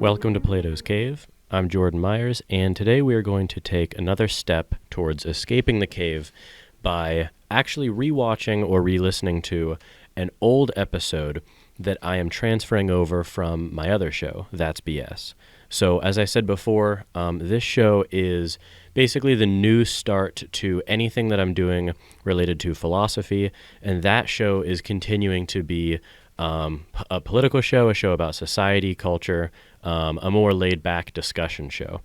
Welcome to Plato's Cave. I'm Jordan Myers, and today we are going to take another step towards escaping the cave by actually rewatching or re-listening to an old episode that I am transferring over from my other show, That's BS. So as I said before, this show is basically the new start to anything that I'm doing related to philosophy, and that show is continuing to be a political show, a show about society, culture, a more laid-back discussion show.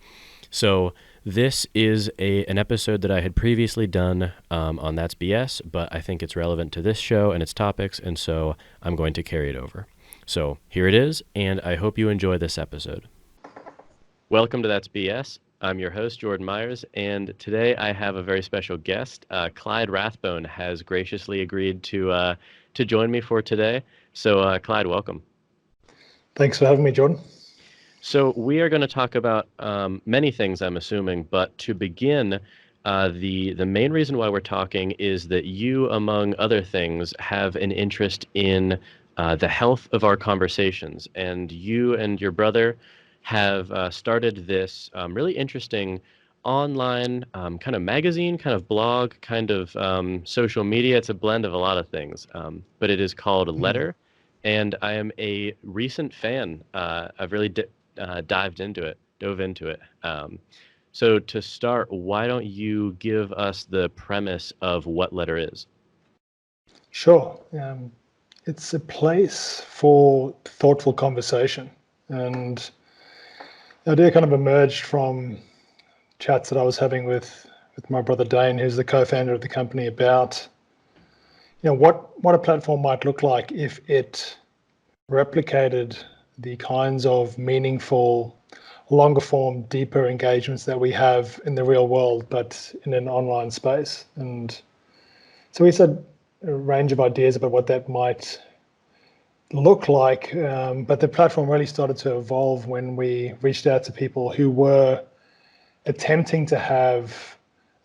So this is an episode that I had previously done on That's BS, but I think it's relevant to this show and its topics, and so I'm going to carry it over. So here it is, and I hope you enjoy this episode. Welcome to That's BS. I'm your host, Jordan Myers, and today I have a very special guest. Clyde Rathbone has graciously agreed to join me for today. So, Clyde, welcome. Thanks for having me, Jordan. So we are going to talk about many things, I'm assuming, but to begin, the main reason why we're talking is that you, among other things, have an interest in the health of our conversations, and you and your brother have started this really interesting online kind of magazine, kind of blog, kind of social media. It's a blend of a lot of things, but it is called Letter, and I am a recent fan. I've really dove into it. So to start, why don't you give us the premise of what Letter is? Sure. It's a place for thoughtful conversation, and the idea kind of emerged from chats that I was having with my brother Dane, who's the co-founder of the company, about what a platform might look like if it replicated the kinds of meaningful, longer form, deeper engagements that we have in the real world, but in an online space. And so we said a range of ideas about what that might look like, but the platform really started to evolve when we reached out to people who were attempting to have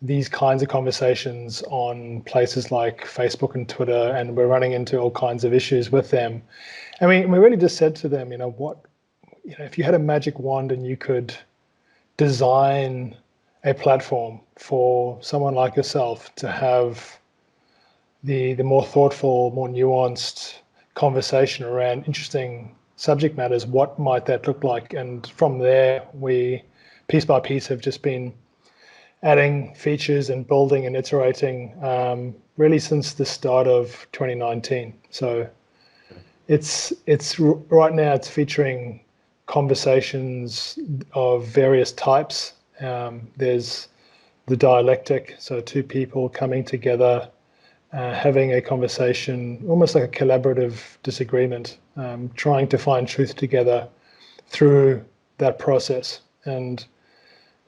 these kinds of conversations on places like Facebook and Twitter, and we're running into all kinds of issues with them. And we really just said to them, if you had a magic wand and you could design a platform for someone like yourself to have the more thoughtful, more nuanced conversation around interesting subject matters, what might that look like? And from there, we, piece by piece, have just been adding features and building and iterating really since the start of 2019. So it's right now it's featuring conversations of various types. There's the dialectic, so two people coming together, having a conversation, almost like a collaborative disagreement, trying to find truth together through that process. And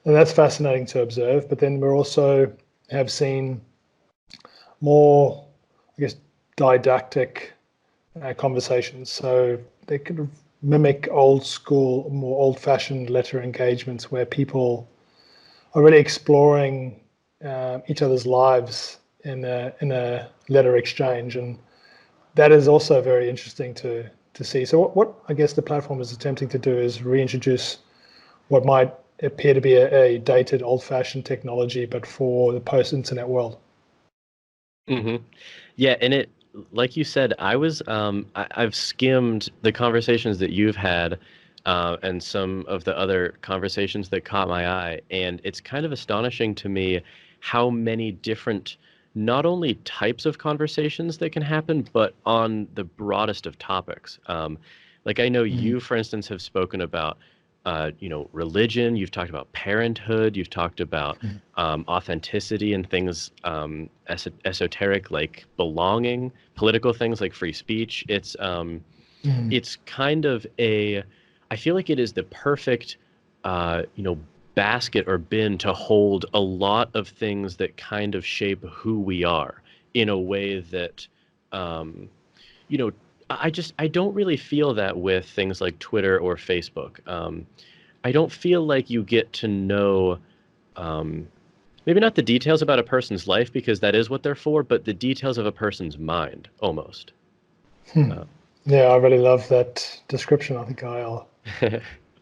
that's fascinating to observe. But then we also have seen more, didactic conversations. So they could mimic old school, more old-fashioned letter engagements where people are really exploring each other's lives in a letter exchange, and that is also very interesting to see. So what I guess the platform is attempting to do is reintroduce what might appear to be a dated, old-fashioned technology, but for the post-internet world. Mm-hmm. Yeah, and it, like you said, I've skimmed the conversations that you've had and some of the other conversations that caught my eye, and it's kind of astonishing to me how many different, not only types of conversations that can happen, but on the broadest of topics. Like I know you, for instance, have spoken about religion, you've talked about parenthood, you've talked about authenticity and things esoteric like belonging, political things like free speech. It's kind of I feel like it is the perfect, basket or bin to hold a lot of things that kind of shape who we are in a way that, I don't really feel that with things like Twitter or Facebook. I don't feel like you get to know, maybe not the details about a person's life, because that is what they're for, but the details of a person's mind, almost. Yeah, I really love that description. I think I'll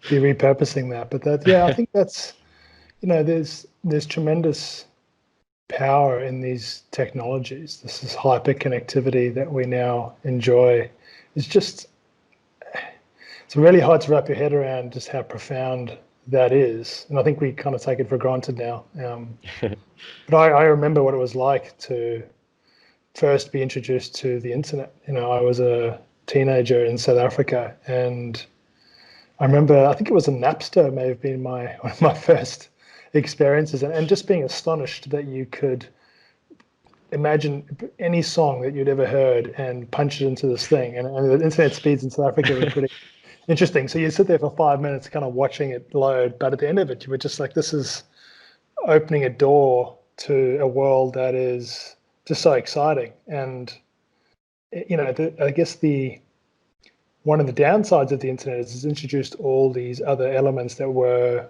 be repurposing that. But that, yeah, I think that's, there's tremendous power in these technologies. This is hyper connectivity that we now enjoy. It's really hard to wrap your head around just how profound that is. And I think we kind of take it for granted now. But I remember what it was like to first be introduced to the internet. I was a teenager in South Africa, and I remember, I think it was a Napster may have been one of my first experiences, and just being astonished that you could imagine any song that you'd ever heard and punch it into this thing. And the internet speeds in South Africa were pretty interesting. So you sit there for 5 minutes kind of watching it load, but at the end of it, you were just like, this is opening a door to a world that is just so exciting. And, I guess one of the downsides of the internet is it's introduced all these other elements that were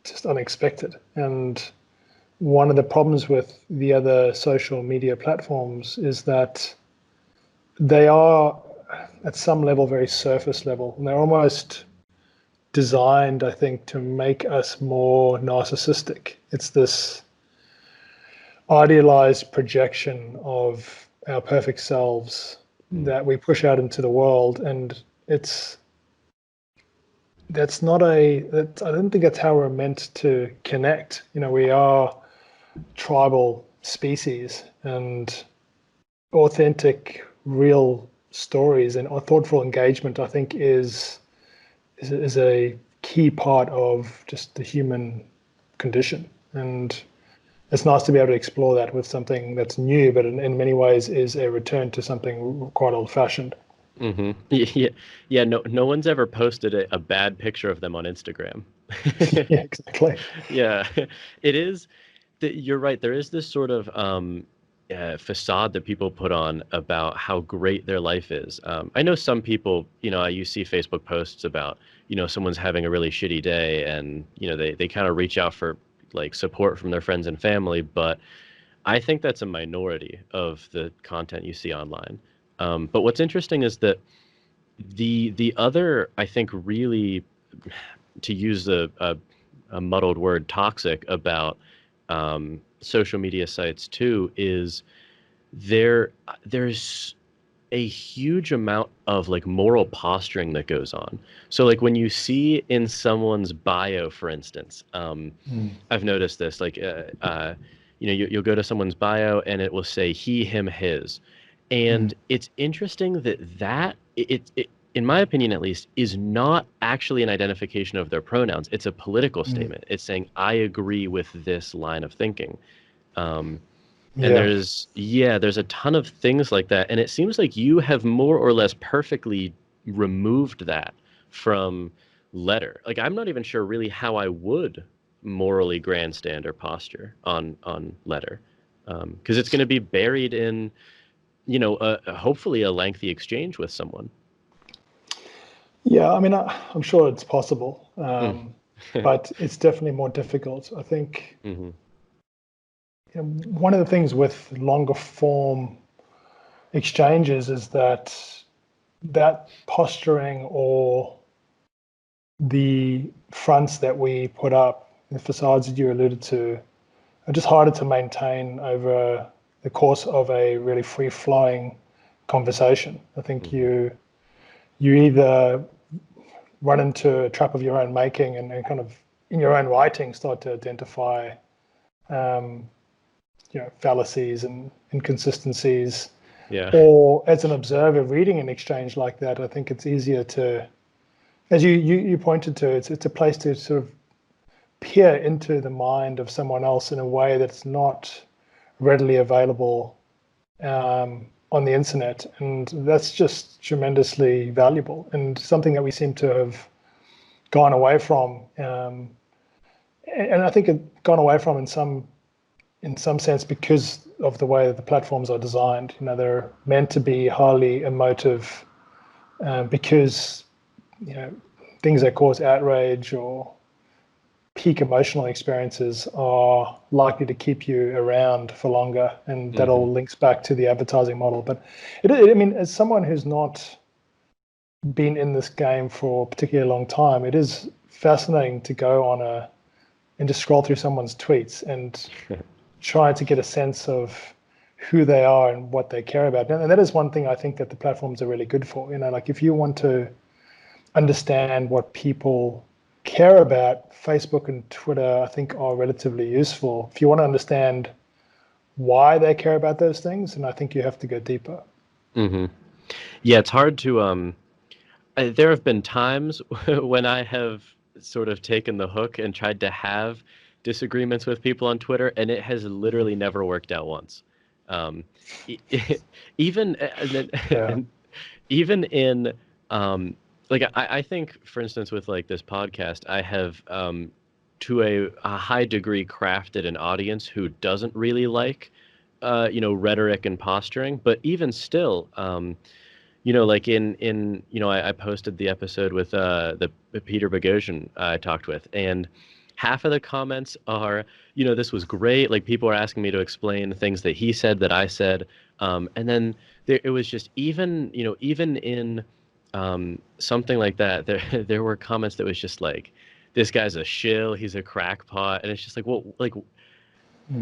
just unexpected. And one of the problems with the other social media platforms is that they are at some level very surface level, and they're almost designed, I think, to make us more narcissistic. It's this idealized projection of our perfect selves that we push out into the world, and I don't think that's how we're meant to connect. We are tribal species, and authentic, real stories and thoughtful engagement, I think, is a key part of just the human condition. And it's nice to be able to explore that with something that's new, but in many ways is a return to something quite old-fashioned. Mm-hmm. Yeah. No one's ever posted a bad picture of them on Instagram. Yeah, exactly. Yeah, it is. You're right. There is this sort of facade that people put on about how great their life is. I know some people, you see Facebook posts about, someone's having a really shitty day, and, they kind of reach out for like support from their friends and family. But I think that's a minority of the content you see online. But what's interesting is that the other, I think, really, to use a muddled word, toxic about social media sites too, is there's a huge amount of like moral posturing that goes on. So like when you see in someone's bio, for instance, I've noticed this, like you'll go to someone's bio and it will say he, him, his. And it's interesting that it, in my opinion at least, is not actually an identification of their pronouns. It's a political statement. It's saying, I agree with this line of thinking. And Yeah. there's a ton of things like that. And it seems like you have more or less perfectly removed that from letter. Like, I'm not even sure really how I would morally grandstand or posture on letter. Because it's going to be buried in, hopefully a lengthy exchange with someone. Yeah, I mean, I'm sure it's possible, Mm. but it's definitely more difficult. I think Mm-hmm. one of the things with longer form exchanges is that posturing, or the fronts that we put up, the facades that you alluded to, are just harder to maintain over the course of a really free-flowing conversation. I think you either run into a trap of your own making and kind of in your own writing start to identify fallacies and inconsistencies. Yeah. Or as an observer reading an exchange like that, I think it's easier to, as you pointed to, it's a place to sort of peer into the mind of someone else in a way that's not readily available on the internet. And that's just tremendously valuable and something that we seem to have gone away from. And I think it gone away from in some sense because of the way that the platforms are designed. They're meant to be highly emotive because things that cause outrage or peak emotional experiences are likely to keep you around for longer, and that all links back to the advertising model. But I mean, as someone who's not been in this game for a particularly long time, it is fascinating to go on and to scroll through someone's tweets and try to get a sense of who they are and what they care about. And that is one thing I think that the platforms are really good for. Like if you want to understand what people care about, Facebook and Twitter, I think, are relatively useful. If you want to understand why they care about those things, and I think you have to go deeper. Mm-hmm. Yeah, it's hard to there have been times when I have sort of taken the hook and tried to have disagreements with people on Twitter, and it has literally never worked out once. Um, even Yeah. and even in like I think, for instance, with like this podcast, I have to a high degree crafted an audience who doesn't really like rhetoric and posturing, but even still. Like I posted the episode with the Peter Boghossian I talked with, and half of the comments are, this was great. Like people are asking me to explain things that he said that I said, and then it was just even in something like that, there were comments that was just like, this guy's a shill, he's a crackpot, and it's just like, well, like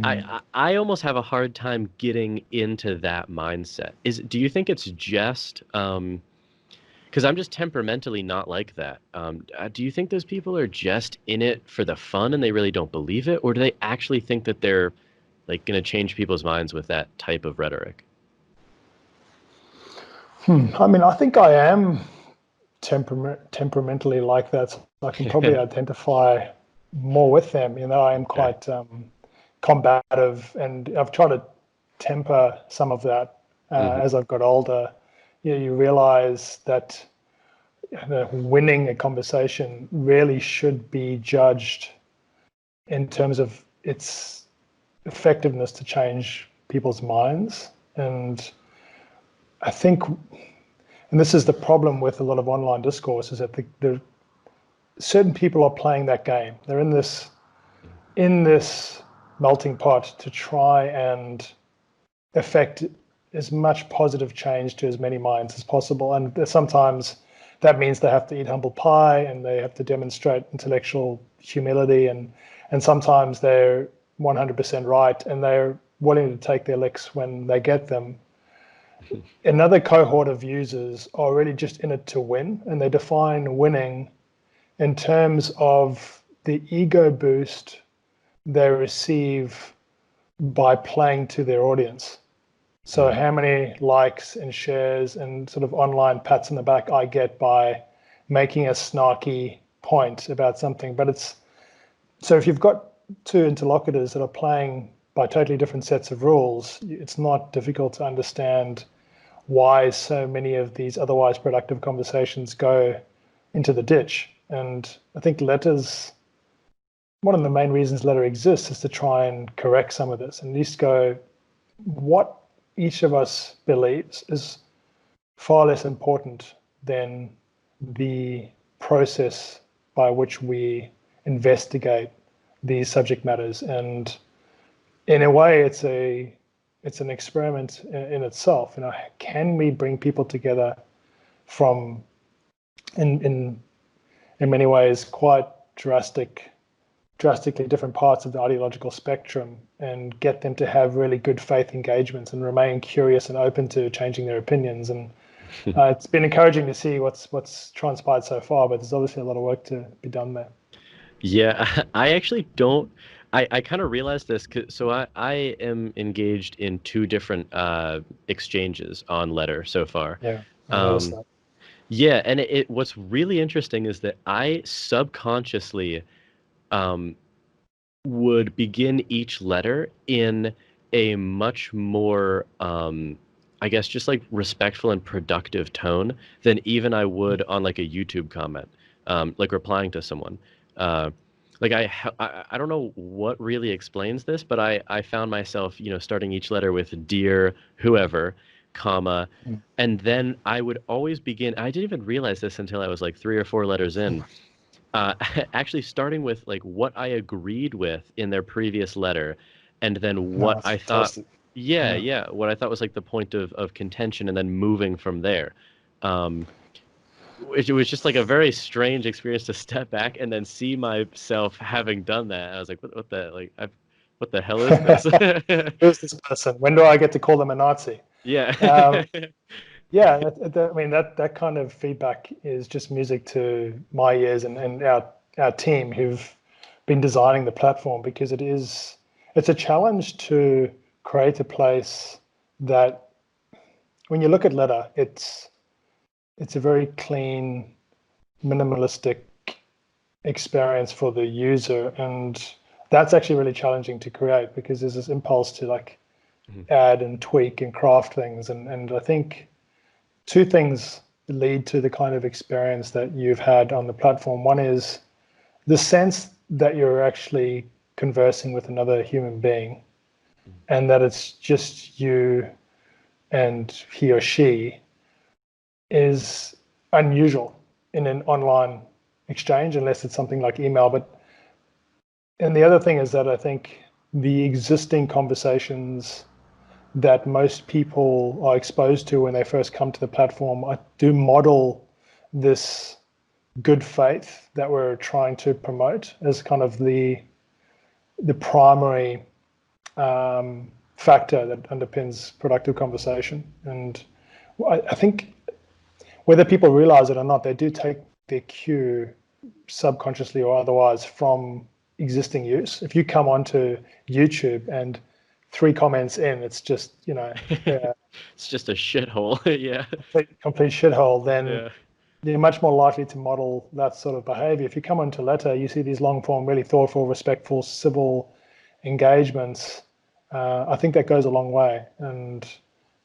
I almost have a hard time getting into that mindset. Do you think it's just because I'm just temperamentally not like that. Do you think those people are just in it for the fun and they really don't believe it, or do they actually think that they're like going to change people's minds with that type of rhetoric? I mean, I think I am temperamentally like that. So I can probably identify more with them. I am quite combative, and I've tried to temper some of that as I've got older. You realize that winning a conversation really should be judged in terms of its effectiveness to change people's minds. And I think, and this is the problem with a lot of online discourse, is that certain people are playing that game. They're in this melting pot to try and affect as much positive change to as many minds as possible. And sometimes that means they have to eat humble pie and they have to demonstrate intellectual humility. And sometimes they're 100% right and they're willing to take their licks when they get them. Another cohort of users are really just in it to win, and they define winning in terms of the ego boost they receive by playing to their audience. So how many likes and shares and sort of online pats on the back I get by making a snarky point about something. But so if you've got two interlocutors that are playing by totally different sets of rules, it's not difficult to understand why so many of these otherwise productive conversations go into the ditch. And I think one of the main reasons letter exists is to try and correct some of this, and at least go, what each of us believes is far less important than the process by which we investigate these subject matters. And in a way, it's an experiment in itself. Can we bring people together from, in many ways, quite drastically different parts of the ideological spectrum, and get them to have really good faith engagements and remain curious and open to changing their opinions? And it's been encouraging to see what's transpired so far, but there's obviously a lot of work to be done there. Yeah, I actually don't. I kind of realized this. So I am engaged in two different exchanges on Letter so far. Yeah, I noticed that. Yeah, and what's really interesting is that I subconsciously would begin each letter in a much more, I guess, just like respectful and productive tone than even I would on like a YouTube comment, like replying to someone. Like I don't know what really explains this, but I found myself, starting each letter with dear whoever, comma, and then I would always begin. I didn't even realize this until I was like 3 or 4 letters in. Actually starting with like what I agreed with in their previous letter, and then what I thought, what I thought was like the point of contention, and then moving from there. it was just like a very strange experience to step back and then see myself having done that. I was like, what the like, what the hell is this? Who's this person? When do I get to call them a Nazi? Yeah. Yeah, I mean that kind of feedback is just music to my ears and our team who've been designing the platform, because it's a challenge to create a place that, when you look at Letter, it's a very clean, minimalistic experience for the user, and that's actually really challenging to create, because there's this impulse to like add and tweak and craft things, and I think two things lead to the kind of experience that you've had on the platform. One is the sense that you're actually conversing with another human being, and that it's just you and he or she, is unusual in an online exchange, unless it's something like email. And the other thing is that I think the existing conversations that most people are exposed to when they first come to the platform, I do model this good faith that we're trying to promote as kind of the primary factor that underpins productive conversation. And I think whether people realize it or not, they do take their cue subconsciously or otherwise from existing use. If you come onto YouTube and 3 comments in, it's just, it's just a shithole. Yeah. complete shithole, then Yeah. you're much more likely to model that sort of behavior. If you come onto Letter, you see these long form, really thoughtful, respectful, civil engagements. I think that goes a long way, and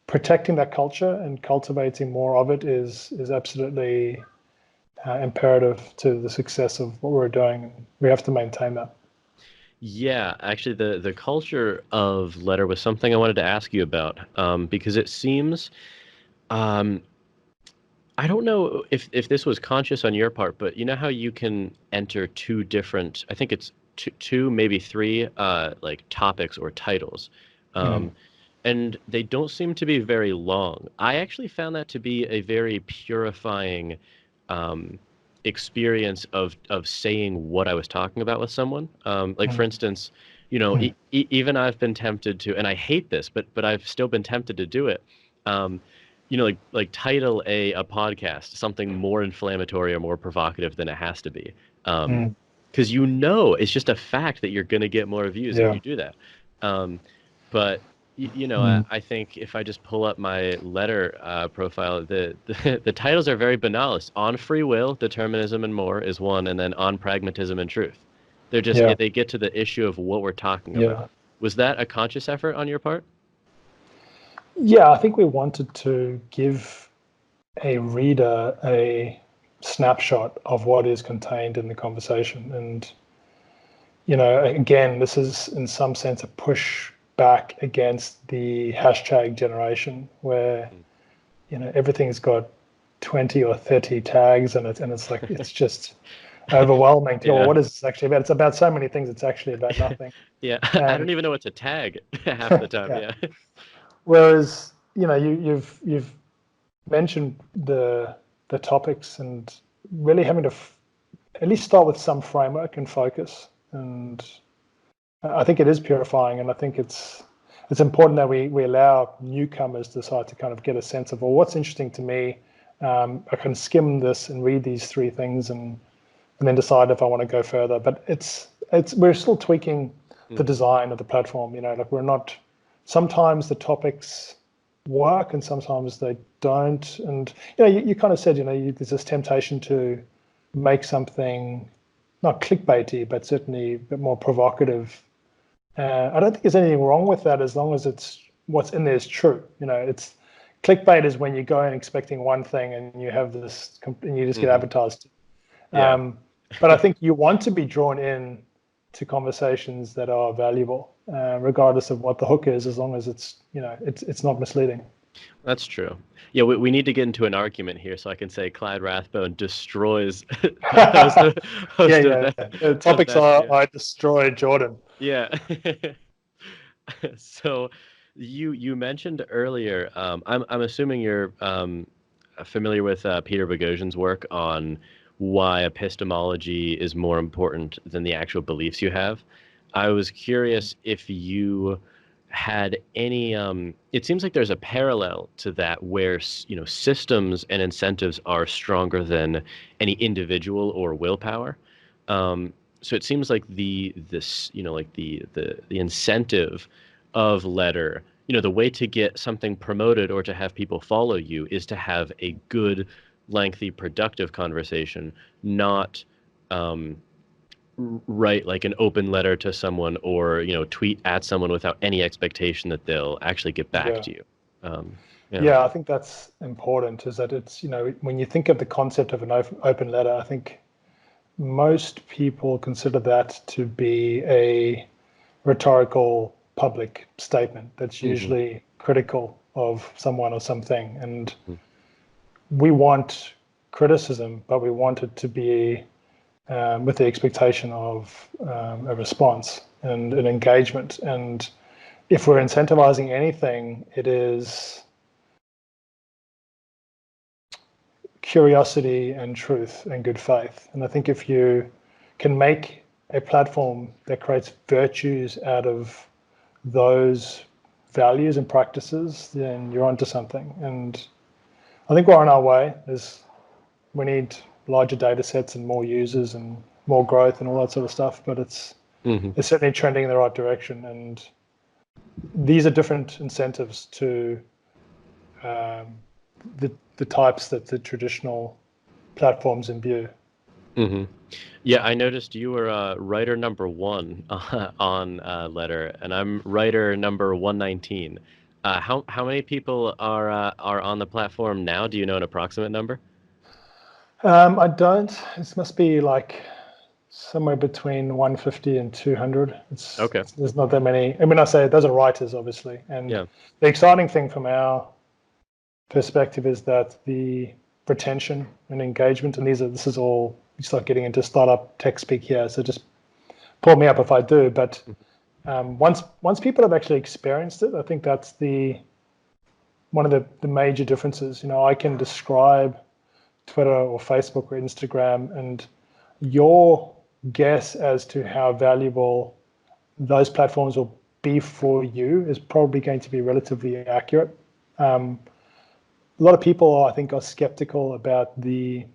protecting that culture and cultivating more of it is absolutely imperative to the success of what we're doing. We have to maintain that. Yeah, actually, the culture of Letter was something I wanted to ask you about, because it seems, um, I don't know if this was conscious on your part, but you know how you can enter two different, I think it's two, maybe three, like topics or titles, Mm. um, and they don't seem to be very long. I actually found that to be a very purifying, um, experience of saying what I was talking about with someone. Like for Mm. instance, you know, even I've been tempted to, and I hate this, but I've still been tempted to do it. Um, you know, like title a podcast something more inflammatory or more provocative than it has to be. Mm. Because you know it's just a fact that you're gonna get more views if Yeah. you do that. Um, but you know, Mm. I think if I just pull up my Letter profile, the titles are very banal. It's On Free Will, Determinism, and More is one, and then On Pragmatism and Truth. They're just Yeah. they get to the issue of what we're talking about. Yeah. Was that a conscious effort on your part? Yeah, I think we wanted to give a reader a snapshot of what is contained in the conversation. And, again, this is in some sense a push back against the hashtag generation, where, everything's got 20 or 30 tags in it. And it's like, it's just overwhelming to go, well, Yeah. what is this actually about? It's about so many things. It's actually about nothing. Yeah, I And don't even know what to tag half the time. yeah, Yeah. whereas, you've mentioned the topics, and really having to at least start with some framework and focus. And I think it is purifying, and I think it's important that we allow newcomers to start to kind of get a sense of, well, what's interesting to me. I can skim this and read these 3 things, and then decide if I want to go further. But we're still tweaking the Mm. design of the platform. Like we're not. Sometimes the topics work, and sometimes they don't. And you kind of said, there's this temptation to make something not clickbaity, but certainly a bit more provocative. I don't think there's anything wrong with that, as long as it's what's in there is true. It's clickbait is when you go in expecting one thing and you have this, and you just get Hmm. advertised. Yeah, But I think you want to be drawn in to conversations that are valuable, regardless of what the hook is, as long as it's not misleading. that's true. Yeah, we need to get into an argument here so I can say Clyde Rathbone destroys host of, Yeah, host of yeah. that The of topics that. are Yeah. I destroyed Jordan. Yeah. So you mentioned earlier, I'm assuming you're familiar with Peter Boghossian's work on why epistemology is more important than the actual beliefs you have. I was curious if you had any. It seems like there's a parallel to that where systems and incentives are stronger than any individual or willpower. So it seems like the incentive of letter, the way to get something promoted or to have people follow you is to have a good, lengthy, productive conversation, not write like an open letter to someone or tweet at someone without any expectation that they'll actually get back Yeah. to you. Yeah, I think that's important, is that it's, when you think of the concept of an open letter, I think most people consider that to be a rhetorical public statement that's usually critical of someone or something. And we want criticism, but we want it to be with the expectation of a response and an engagement. And if we're incentivizing anything, it is curiosity and truth and good faith. And I think if you can make a platform that creates virtues out of those values and practices, then you're onto something. And I think we're on our way. We need larger data sets and more users and more growth and all that sort of stuff, but it's certainly trending in the right direction. And these are different incentives to the types that the traditional platforms imbue. Yeah, I noticed you were writer number 1 on Letter, and I'm writer number 119. How many people are on the platform now? Do you know an approximate number? I don't. It must be like somewhere between 150 and 200. Okay. There's not that many. I mean, I say those are writers, obviously. And Yeah. the exciting thing from our perspective is that the retention and engagement, and this is all, you start getting into startup tech speak here, so just pull me up if I do. But once people have actually experienced it, I think that's one of the major differences. I can describe Twitter or Facebook or Instagram, and your guess as to how valuable those platforms will be for you is probably going to be relatively accurate. A lot of people, I think, are skeptical about the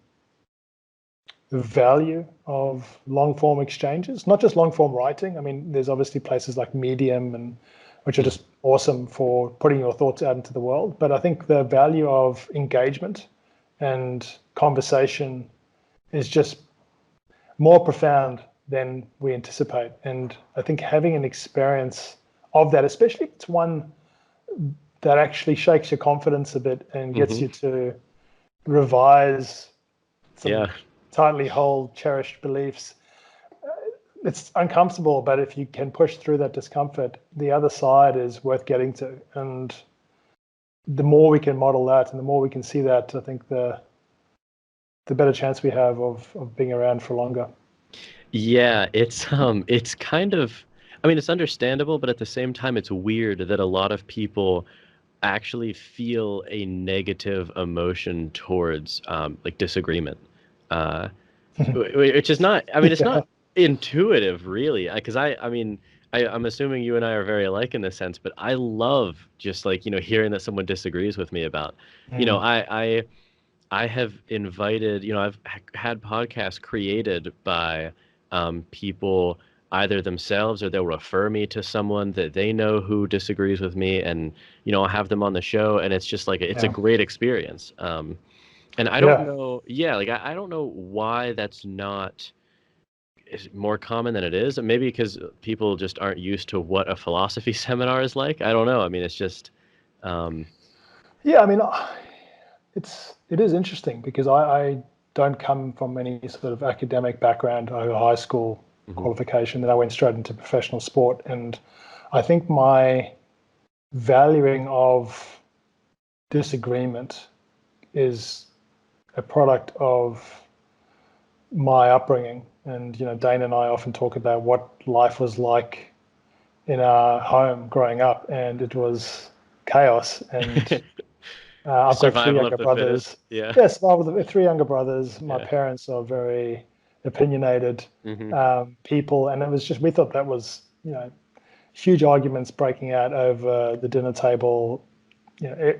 value of long form exchanges, not just long form writing. I mean, there's obviously places like Medium, which are just awesome for putting your thoughts out into the world. But I think the value of engagement and conversation is just more profound than we anticipate. And I think having an experience of that, especially if it's one that actually shakes your confidence a bit and gets you to revise some tightly held, cherished beliefs, it's uncomfortable, but if you can push through that discomfort, the other side is worth getting to. And the more we can model that and the more we can see that, I think the better chance we have of being around for longer. Yeah, it's kind of, I mean, it's understandable, but at the same time, it's weird that a lot of people actually feel a negative emotion towards like disagreement, which is not, I mean, it's not intuitive really, because I'm assuming you and I are very alike in this sense, but I love just like, hearing that someone disagrees with me about, I have invited, I've had podcasts created by people either themselves or they'll refer me to someone that they know who disagrees with me, and I'll have them on the show, and it's just like it's a great experience. And I don't know, like I don't know why that's not is more common than it is. Maybe because people just aren't used to what a philosophy seminar is like. I don't know. I mean, it's just. Yeah, I mean, it is interesting because I don't come from any sort of academic background or high school qualification. Then I went straight into professional sport, and I think my valuing of disagreement is a product of my upbringing. And Dane and I often talk about what life was like in our home growing up, and it was chaos and I've got three Survival of younger the brothers. fittest. Yeah. Yes, with three younger brothers. My Yeah. parents are very opinionated Hmm. people, and it was just, we thought that was, huge arguments breaking out over the dinner table,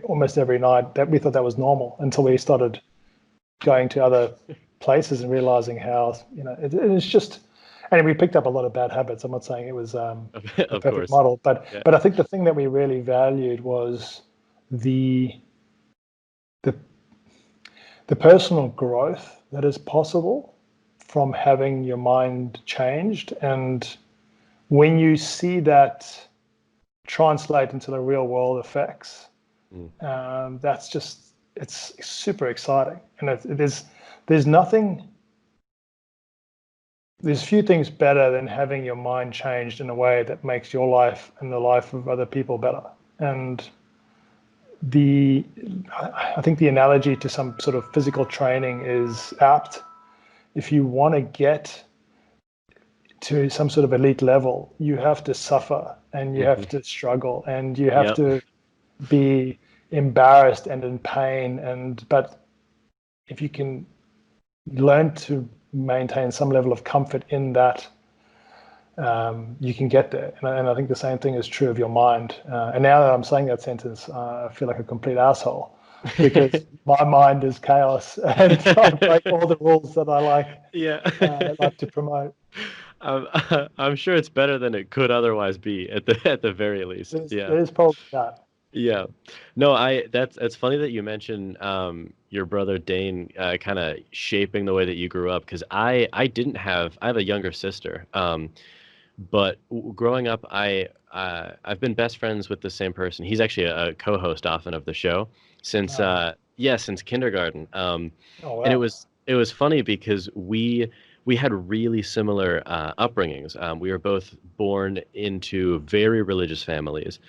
almost every night. That we thought that was normal until we started going to other places and realizing how, it's just, and we picked up a lot of bad habits. I'm not saying it was the Of perfect course. model, but Yeah. I think the thing that we really valued was the the the personal growth that is possible from having your mind changed. And when you see that translate into the real world effects, that's just, it's super exciting. And there's nothing, there's few things better than having your mind changed in a way that makes your life and the life of other people better. And I think the analogy to some sort of physical training is apt. If you want to get to some sort of elite level, you have to suffer and you have to struggle and you have Yep. to be embarrassed and in pain. But if you can learn to maintain some level of comfort in that, you can get there. And I think the same thing is true of your mind. And now that I'm saying that sentence, I feel like a complete asshole because my mind is chaos and I break all the rules that I Yeah. like to promote. I'm sure it's better than it could otherwise be at the very least. Yeah. There's probably that. Yeah. No, it's funny that you mentioned your brother Dane kind of shaping the way that you grew up, because I have a younger sister. But growing up, I've been best friends with the same person. He's actually a co-host often of the show since since kindergarten. Oh And wow. it was funny because we had really similar upbringings. We were both born into very religious families,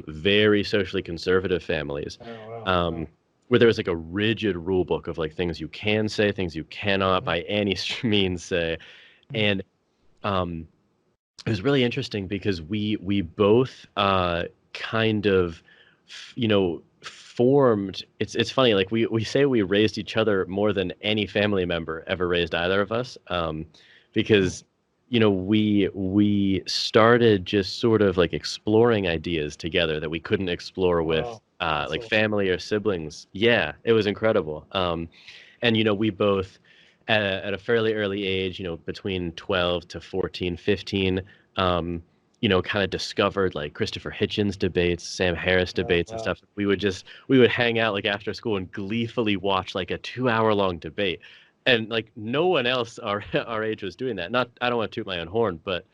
very socially conservative families, Oh wow. Wow. um, where there was like a rigid rule book of like things you can say, things you cannot by any means say. And um, it was really interesting because we both kind of formed. It's funny, like we say we raised each other more than any family member ever raised either of us, because we started just sort of like exploring ideas together that we couldn't explore with Wow. That's like awesome. family or siblings. Yeah, it was incredible. And we both at a fairly early age, between 12 to 14, 15, kind of discovered like Christopher Hitchens debates, Sam Harris Oh debates and wow. stuff. We would hang out like after school and gleefully watch like a 2 hour long debate. And like no one else our age was doing that. Not, I don't want to toot my own horn, but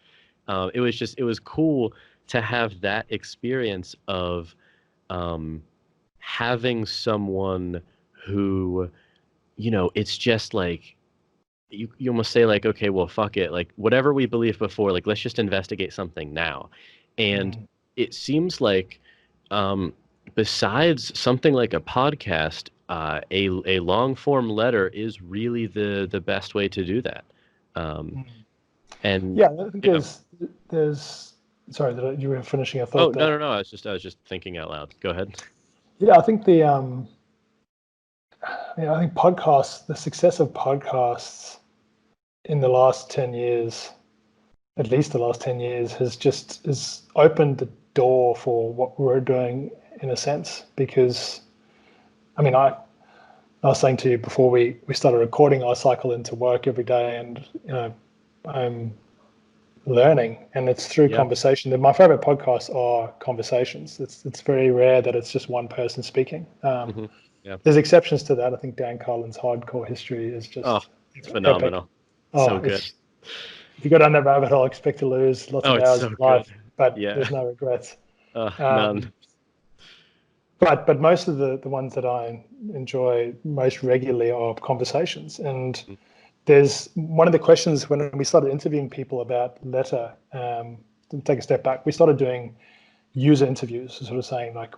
it was cool to have that experience of um, having someone who, it's just like you almost say like, okay, well, fuck it, like whatever we believed before, like let's just investigate something now. And Mm. it seems like um, besides something like a podcast, a long form letter is really the best way to do that. Um, Mm. and Yeah, I think yeah. there's sorry that you were finishing a Oh, thought no, there. no, no. I was just thinking out loud. Go ahead. Yeah, I think I think podcasts, the success of podcasts in the last 10 years, at least the last 10 years, has opened the door for what we're doing in a sense. Because I mean, I was saying to you before we started recording, I cycle into work every day and I'm learning, and it's through Yeah. conversation. My favorite podcasts are conversations. It's very rare that it's just one person speaking. Hmm. Yeah. There's exceptions to that. I think Dan Carlin's Hardcore History is Oh, just it's epic. phenomenal. Oh, So good. it's, if you go down that rabbit hole, expect to lose lots Oh, of it's hours so of good. life, but Yeah. there's no regrets. None. Um, but most of the ones that I enjoy most regularly are conversations. And there's one of the questions when we started interviewing people about letter. To take a step back, we started doing user interviews, sort of saying like,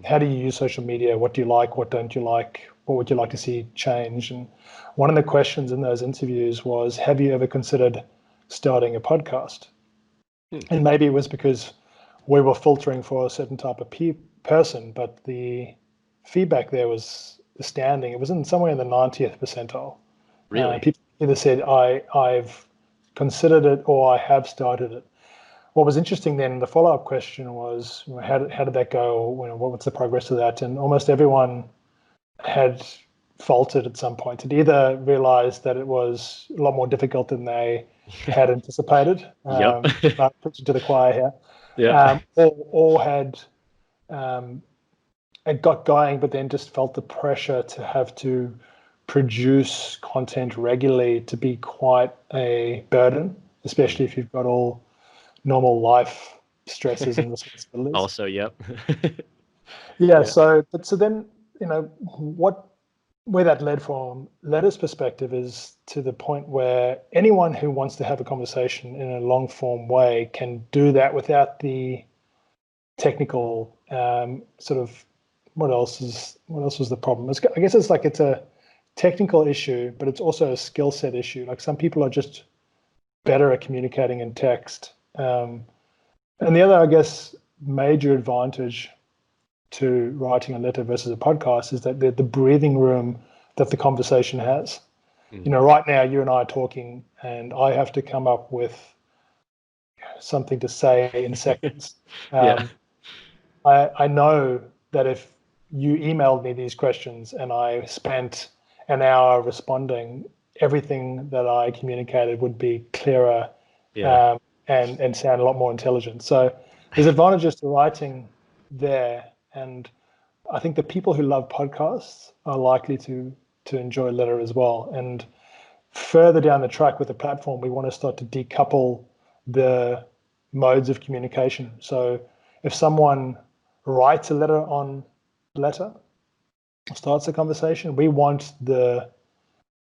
how do you use social media? What do you like? What don't you like? What would you like to see change? And one of the questions in those interviews was, have you ever considered starting a podcast? Hmm. And maybe it was because we were filtering for a certain type of person, but the feedback there was astounding. It was in somewhere in the 90th percentile. Really? People either said, I've considered it or I have started it. What was interesting then, the follow-up question was, how did that go? What's the progress of that? And almost everyone had faltered at some point. It either realized that it was a lot more difficult than they had anticipated. Yep. Preaching to the choir here. Yeah. Or had it got going, but then just felt the pressure to have to produce content regularly to be quite a burden, especially if you've got all normal life stresses and responsibilities. Also, yep. Yeah. So then, where that led from Letter's perspective is to the point where anyone who wants to have a conversation in a long form way can do that without the technical sort of what else was the problem? I guess it's a technical issue, but it's also a skill set issue. Like some people are just better at communicating in text. And the other, I guess, major advantage to writing a letter versus a podcast is that the breathing room that the conversation has. Right now you and I are talking and I have to come up with something to say in seconds. Yeah. I know that if you emailed me these questions and I spent an hour responding, everything that I communicated would be clearer and sound a lot more intelligent. So there's advantages to writing there. And I think the people who love podcasts are likely to enjoy letter as well. And further down the track with the platform, we want to start to decouple the modes of communication. So if someone writes a letter on Letter, starts a conversation, we want the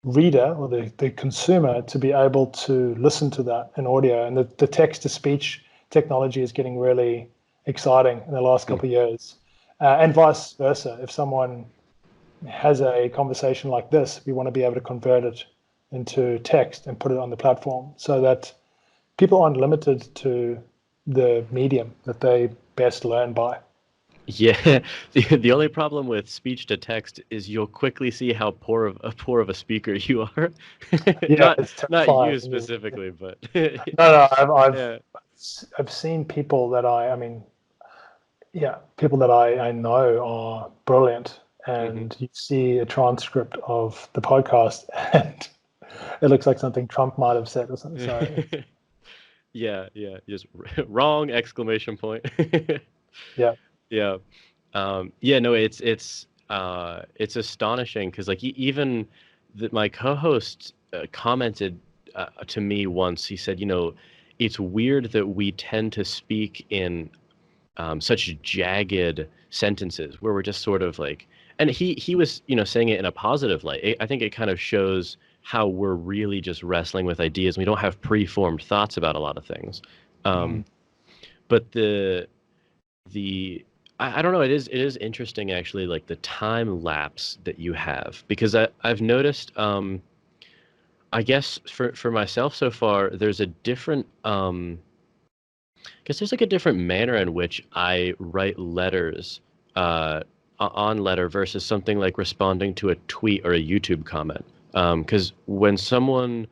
reader or the consumer to be able to listen to that in audio. And the text-to-speech technology is getting really exciting in the last couple of years. And vice versa. If someone has a conversation like this, we want to be able to convert it into text and put it on the platform so that people aren't limited to the medium that they best learn by. Yeah, the only problem with speech to text is you'll quickly see how poor of a speaker you are. Yeah, it's not terrifying. you specifically, but No, yeah. I've seen people that people that I know are brilliant, and you see a transcript of the podcast, and it looks like something Trump might have said or something. So Yeah, just wrong exclamation point. yeah. Yeah. No, it's astonishing because like even my co-host commented to me once. He said, it's weird that we tend to speak in such jagged sentences where we're just sort of like, and he was saying it in a positive light. I think it kind of shows how we're really just wrestling with ideas. We don't have preformed thoughts about a lot of things. But the I don't know. It is interesting actually, like the time lapse that you have, because I've noticed. I guess for myself so far, there's a different. I guess there's like a different manner in which I write letters on letter versus something like responding to a tweet or a YouTube comment. Because when someone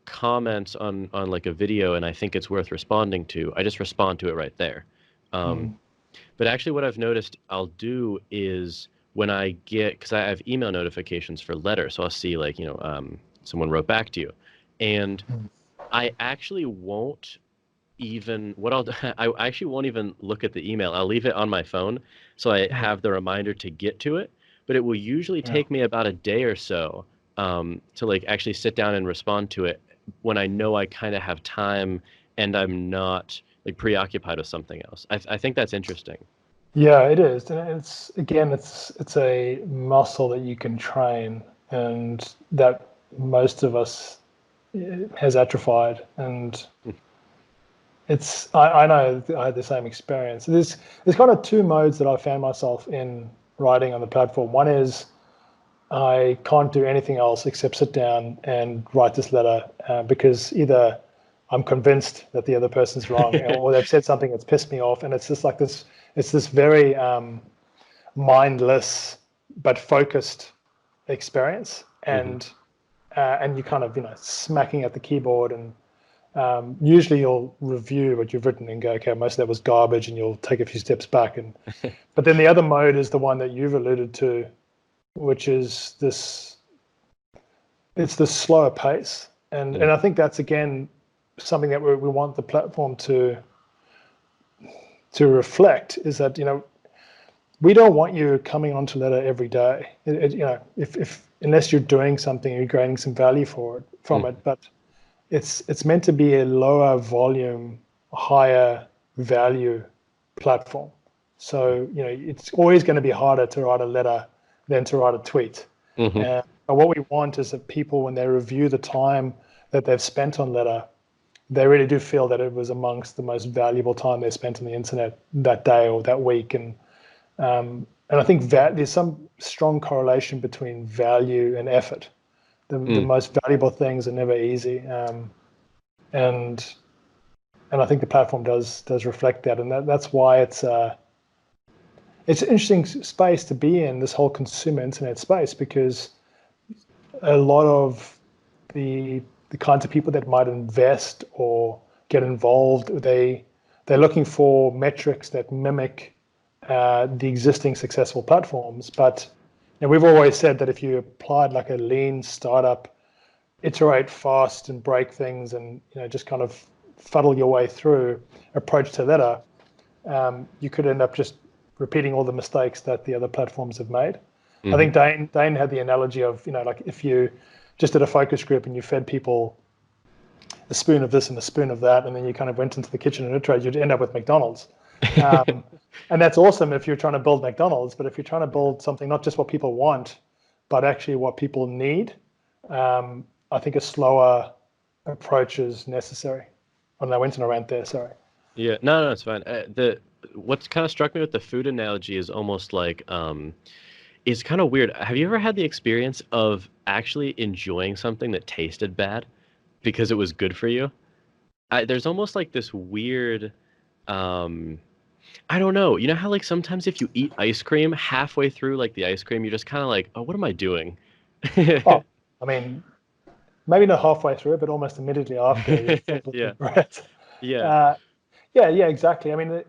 comments on like a video and I think it's worth responding to, I just respond to it right there. But actually what I've noticed I'll do is when I get, because I have email notifications for letters, so I'll see like, someone wrote back to you. And I actually won't even, I actually won't even look at the email. I'll leave it on my phone so I have the reminder to get to it. But it will usually take me about a day or so to like actually sit down and respond to it when I know I kind of have time and I'm not like preoccupied with something else. I think that's interesting. Yeah, it is. And it's a muscle that you can train and that most of us has atrophied. And I know I had the same experience. There's kind of two modes that I found myself in writing on the platform. One is I can't do anything else except sit down and write this letter because either I'm convinced that the other person's wrong or they've said something that's pissed me off. And it's just like this, it's this very mindless but focused experience, and you kind of smacking at the keyboard, and usually you'll review what you've written and go, okay, most of that was garbage, and you'll take a few steps back. But then the other mode is the one that you've alluded to, which is it's the slower pace, and I think that's again something that we want the platform to reflect, is that we don't want you coming onto Letter every day. If unless you're doing something, you're gaining some value from it, but it's meant to be a lower volume, higher value platform. So it's always going to be harder to write a letter than to write a tweet. But what we want is that people, when they review the time that they've spent on Letter, they really do feel that it was amongst the most valuable time they spent on the internet that day or that week. And I think there's some strong correlation between value and effort. The most valuable things are never easy, and I think the platform does reflect that, and that's why it's an interesting space to be in, this whole consumer internet space, because a lot of the kinds of people that might invest or get involved, they're looking for metrics that mimic the existing successful platforms. But we've always said that if you applied like a lean startup, iterate fast and break things, and just kind of fuddle your way through approach to Letter, you could end up just repeating all the mistakes that the other platforms have made. I think Dane had the analogy of like if you just did a focus group and you fed people a spoon of this and a spoon of that, and then you kind of went into the kitchen and iterated, you'd end up with McDonald's. And that's awesome if you're trying to build McDonald's, but if you're trying to build something not just what people want, but actually what people need, I think a slower approach is necessary. And I went on a rant there, sorry. Yeah, no, it's fine. What's kind of struck me with the food analogy is almost like, it's kind of weird. Have you ever had the experience of actually enjoying something that tasted bad because it was good for you? There's almost like this weird, I don't know. You know how like sometimes if you eat ice cream halfway through like the ice cream, you're just kind of like, oh, what am I doing? Oh, I mean, maybe not halfway through, but almost immediately after you're filled with Yeah. regret. Yeah. Yeah, exactly. I mean,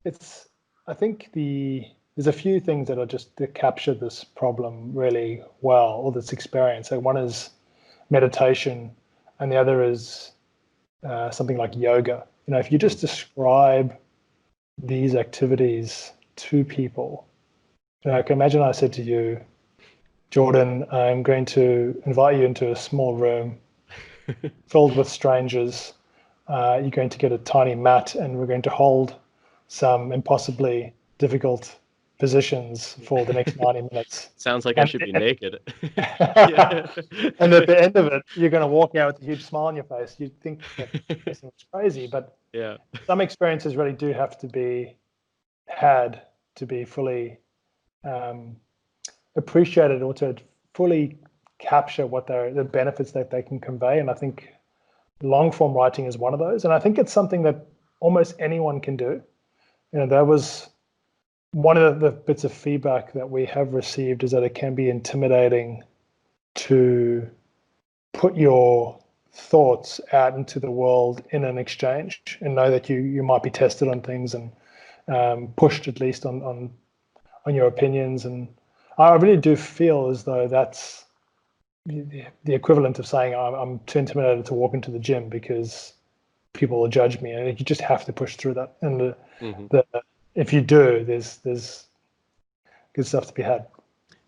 I think there's a few things that capture this problem really well, or this experience. So one is meditation, and the other is something like yoga. If you just describe these activities to people, like imagine I said to you, Jordan, I'm going to invite you into a small room filled with strangers. You're going to get a tiny mat, and we're going to hold some impossibly difficult positions for the next 90 minutes. Sounds like I should be naked. And at the end of it, you're going to walk out with a huge smile on your face. You'd think that this was crazy, but some experiences really do have to be had to be fully appreciated, or to fully capture what the benefits that they can convey. And I think long form writing is one of those. And I think it's something that almost anyone can do. That was one of the bits of feedback that we have received, is that it can be intimidating to put your thoughts out into the world in an exchange, and know that you might be tested on things and pushed at least on your opinions. And I really do feel as though that's the equivalent of saying I'm too intimidated to walk into the gym because people will judge me, and you just have to push through that. And if you do, there's good stuff to be had.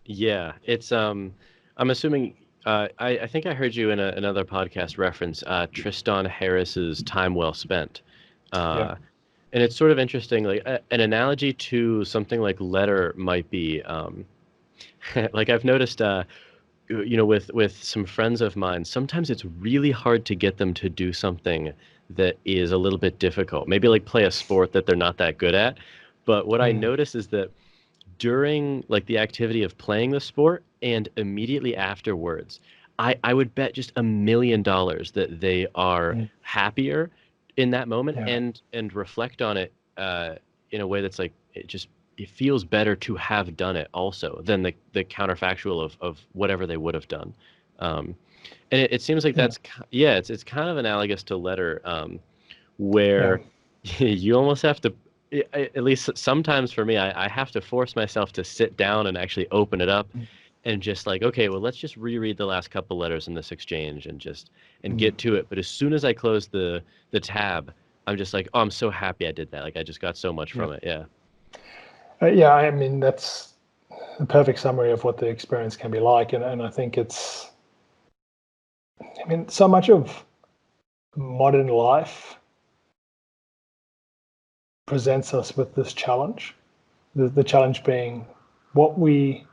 Yeah, it's I'm assuming I think I heard you in another podcast reference Tristan Harris's Time Well Spent. And it's sort of interesting, like an analogy to something like Letter might be like I've noticed with some friends of mine, sometimes it's really hard to get them to do something that is a little bit difficult. Maybe like play a sport that they're not that good at. But what I notice is that during like the activity of playing the sport and immediately afterwards, I would bet just $1 million that they are happier in that moment and reflect on it in a way that's like it feels better to have done it also than the counterfactual of whatever they would have done. And it seems like Yeah. it's kind of analogous to letter, Yeah. where you almost have to, at least sometimes for me, I have to force myself to sit down and actually open it up and just like, okay, well, let's just reread the last couple letters in this exchange and Mm. get to it. But as soon as I close the tab, I'm just like, oh, I'm so happy I did that. Like I just got so much Yeah. from it. Yeah. Yeah, I mean, that's a perfect summary of what the experience can be like. And I think I mean, so much of modern life presents us with this challenge. The challenge being what we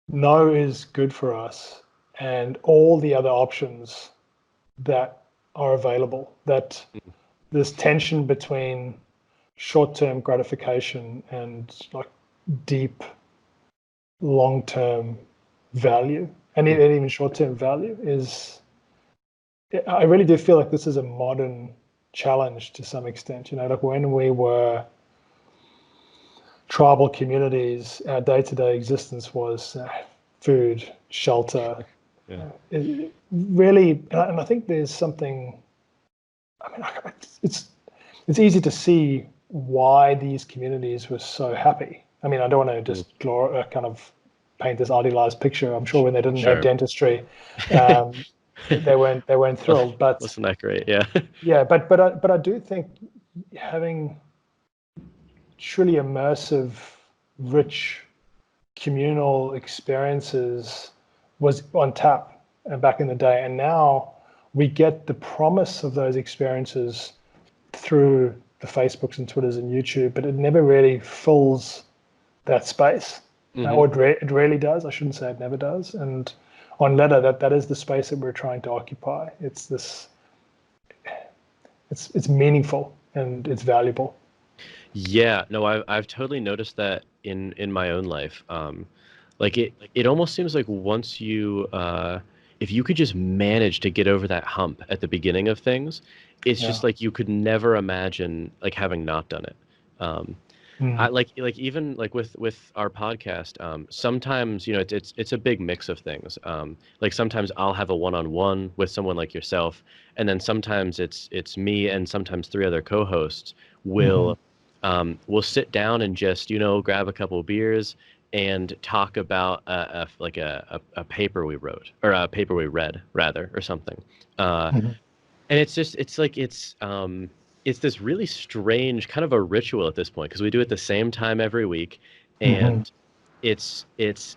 know is good for us and all the other options that are available. That this tension between short-term gratification and like deep long-term value and even short-term value is, I really do feel like this is a modern challenge to some extent. Like when we were tribal communities, our day-to-day existence was food, shelter. Yeah. Really, and I think there's something. I mean, it's easy to see why these communities were so happy. I mean, I don't want to just kind of paint this idealized picture. I'm sure when they didn't have Sure. dentistry, um, they weren't thrilled. But Wasn't that great? Yeah. yeah, but I do think having truly immersive, rich, communal experiences was on tap back in the day, and now we get the promise of those experiences through the Facebooks and Twitters and YouTube, but it never really fills that space. Or it rarely does. I shouldn't say it never does. And on Letter, that is the space that we're trying to occupy. It's meaningful and it's valuable. Yeah, no, I've totally noticed that in my own life. Like it almost seems like once you if you could just manage to get over that hump at the beginning of things, it's Yeah. just like you could never imagine like having not done it. Um, I Mm. like even like with our podcast, sometimes, you know, it's a big mix of things. Like sometimes I'll have a one-on-one with someone like yourself, and then sometimes it's me and sometimes three other co-hosts Mm-hmm. we'll sit down and just, you know, grab a couple of beers and talk about a paper we wrote or a paper we read rather or something. Mm-hmm. And it's just it's this really strange kind of a ritual at this point because we do it the same time every week, Mm-hmm. and it's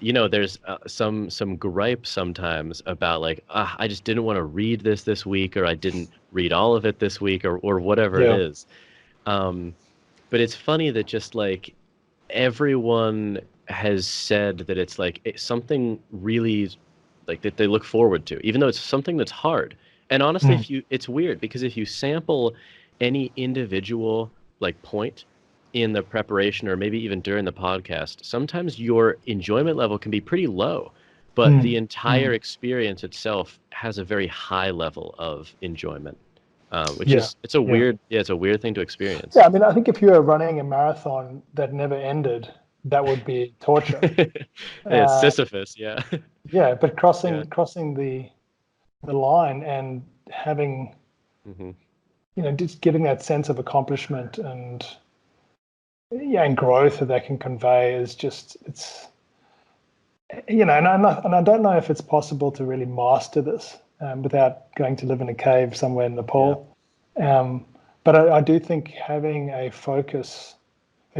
you know, there's some gripe sometimes about like, I just didn't want to read this week, or I didn't read all of it this week, or whatever it Yeah. is. Um, but it's funny that just like everyone has said that it's like something really like that they look forward to, even though it's something that's hard. And honestly, Mm. if you, it's weird because if you sample any individual like point in the preparation or maybe even during the podcast, sometimes your enjoyment level can be pretty low, but the Mm. entire Mm. experience itself has a very high level of enjoyment, which Yeah. is it's a Yeah. weird it's a weird thing to experience. Yeah. I mean, I think if you were running a marathon that never ended, that would be torture. It's Uh, Sisyphus, yeah. yeah, but Yeah. crossing the line and having, Hmm. just giving that sense of accomplishment and yeah, and growth that can convey is just and I don't know if it's possible to really master this without going to live in a cave somewhere in Yeah. Nepal. Um, but I do think having a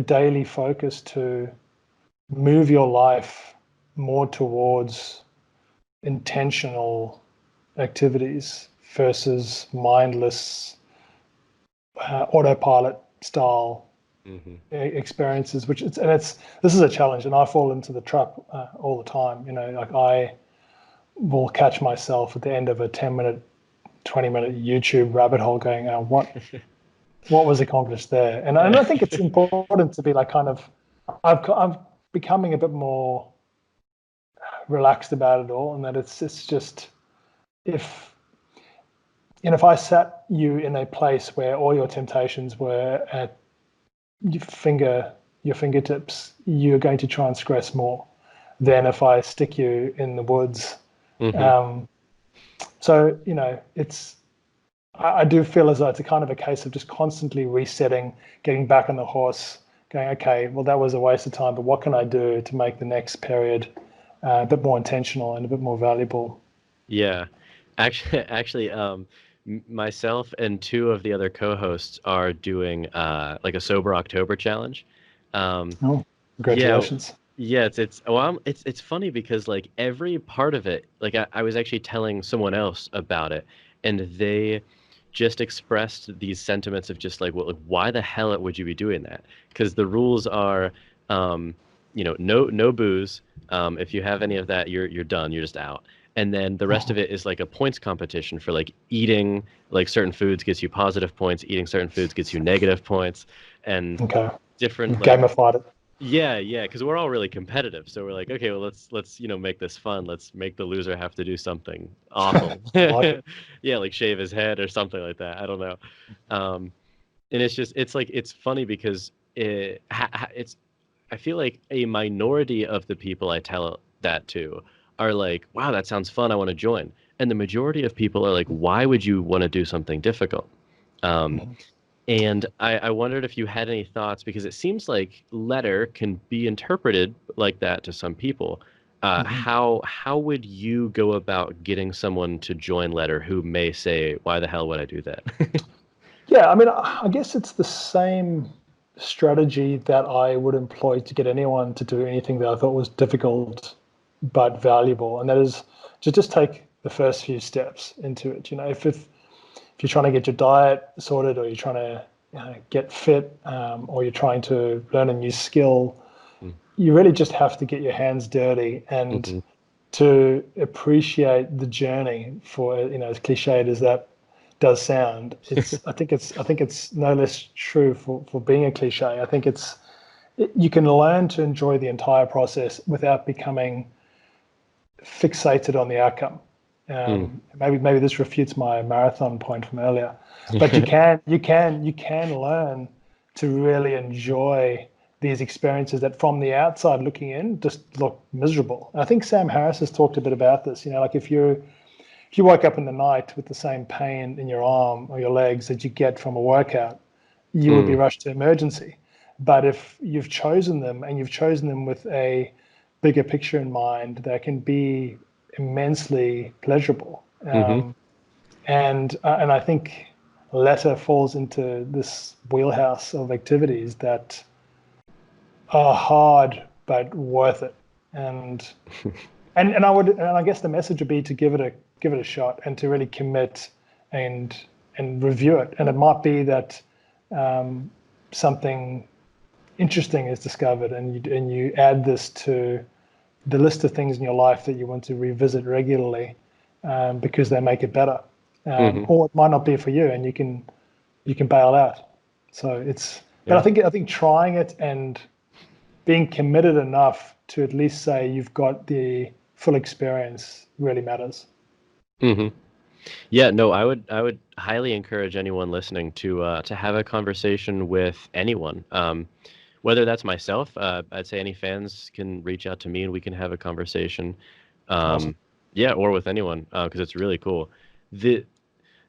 daily focus to move your life more towards intentional activities versus mindless autopilot style Hmm. experiences, this is a challenge, and I fall into the trap all the time. Like I will catch myself at the end of a 10-minute, 20-minute YouTube rabbit hole going, what was accomplished there? And I think it's important to be like kind of, I'm becoming a bit more relaxed about it all, and that it's just if if I sat you in a place where all your temptations were at your finger your fingertips, you're going to transgress more than if I stick you in the woods. Mm-hmm. So, I do feel as though it's a kind of a case of just constantly resetting, getting back on the horse, going, okay, well, that was a waste of time, but what can I do to make the next period a bit more intentional and a bit more valuable? Yeah. Actually, myself and two of the other co-hosts are doing like a sober October challenge. Um, Oh, yeah, congratulations. yeah, it's funny because like every part of it, like I was actually telling someone else about it, and they just expressed these sentiments of just like, well, like, why the hell would you be doing that? Because the rules are, um, no booze. If you have any of that, you're done. You're just out. And then the rest of it is like a points competition for like eating like certain foods gets you positive points, eating certain foods gets you negative points, and Okay. different You've like gamified it. yeah, because we're all really competitive. So we're like, okay, well, let's make this fun. Let's make the loser have to do something awful. I like it. Yeah, like shave his head or something like that. I don't know. Um, and it's like it's funny because it's I feel like a minority of the people I tell that to are like, wow, that sounds fun. I want to join. And the majority of people are like, why would you want to do something difficult? Um, Mhm. and I wondered if you had any thoughts because it seems like letter can be interpreted like that to some people. Mhm. How would you go about getting someone to join letter who may say, "Why the hell would I do that?" Yeah, I mean, I guess it's the same strategy that I would employ to get anyone to do anything that I thought was difficult but valuable, and that is to just take the first few steps into it. If you're trying to get your diet sorted, or you're trying to get fit, or you're trying to learn a new skill, you really just have to get your hands dirty and Mm-hmm. to appreciate the journey. For as cliched as that does sound, I think it's no less true for being a cliche. I think you can learn to enjoy the entire process without becoming fixated on the outcome. Maybe this refutes my marathon point from earlier, but you can learn to really enjoy these experiences that from the outside looking in just look miserable. And I think Sam Harris has talked a bit about this. Like if you wake up in the night with the same pain in your arm or your legs that you get from a workout, you would be Mm, rushed to emergency. But if you've chosen them, and you've chosen them with a bigger picture in mind, they can be immensely pleasurable. mm-hmm. And I think letter falls into this wheelhouse of activities that are hard but worth it. And and I guess the message would be to give it a shot and to really commit and review it. And it might be that something interesting is discovered, and you add this to the list of things in your life that you want to revisit regularly, because they make it better. Mm-hmm. Or it might not be for you, and you can bail out. So but I Yeah. think trying it and being committed enough to at least say you've got the full experience really matters. Mm-hmm. Yeah, no, I would highly encourage anyone listening to have a conversation with anyone. Whether that's myself, I'd say any fans can reach out to me and we can have a conversation. Awesome. Um, yeah, or with anyone, because it's really cool. The